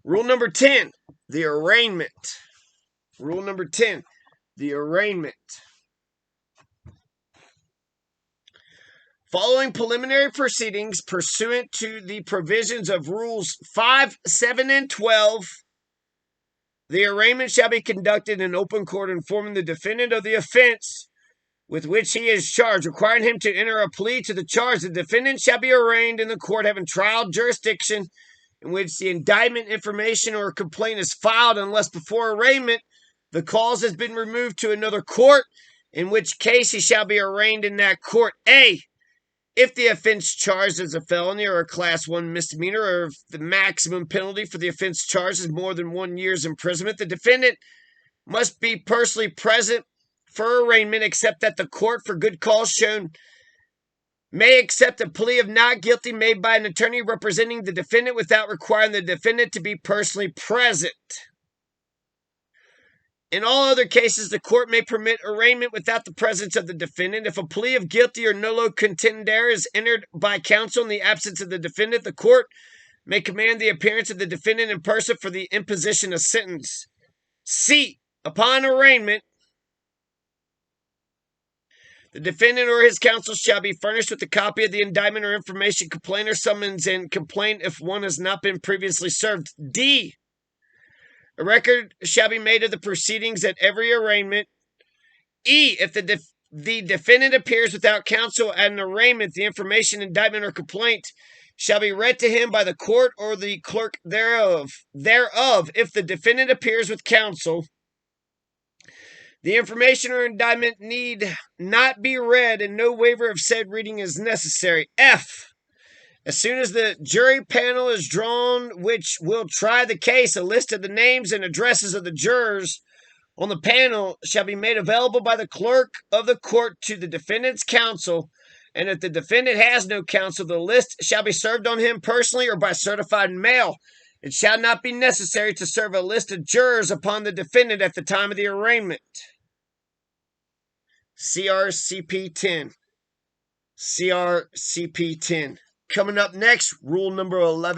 Rule number 10, the arraignment. Rule number 10, the arraignment. Following preliminary proceedings pursuant to the provisions of Rules 5, 7, and 12, the arraignment shall be conducted in open court, informing the defendant of the offense with which he is charged, requiring him to enter a plea to the charge. The defendant shall be arraigned in the court having trial jurisdiction in which the indictment, information, or complaint is filed, unless before arraignment the cause has been removed to another court, in which case he shall be arraigned in that court. A, if the offense charged is a felony or a Class 1 misdemeanor, or if the maximum penalty for the offense charged is more than 1 year's imprisonment, the defendant must be personally present for arraignment, except that the court, for good cause shown, may accept a plea of not guilty made by an attorney representing the defendant without requiring the defendant to be personally present. In all other cases, the court may permit arraignment without the presence of the defendant. If a plea of guilty or nolo contendere is entered by counsel in the absence of the defendant, the court may command the appearance of the defendant in person for the imposition of sentence. C, upon arraignment, the defendant or his counsel shall be furnished with a copy of the indictment or information, complaint or summons, and complaint if one has not been previously served. D, a record shall be made of the proceedings at every arraignment. E, if the defendant appears without counsel at an arraignment, the information, indictment, or complaint shall be read to him by the court or the clerk thereof. If the defendant appears with counsel, the information or indictment need not be read, and no waiver of said reading is necessary. F, as soon as the jury panel is drawn, which will try the case, a list of the names and addresses of the jurors on the panel shall be made available by the clerk of the court to the defendant's counsel, and if the defendant has no counsel, the list shall be served on him personally or by certified mail. It shall not be necessary to serve a list of jurors upon the defendant at the time of the arraignment. CRCP 10. CRCP 10. Coming up next, rule number 11.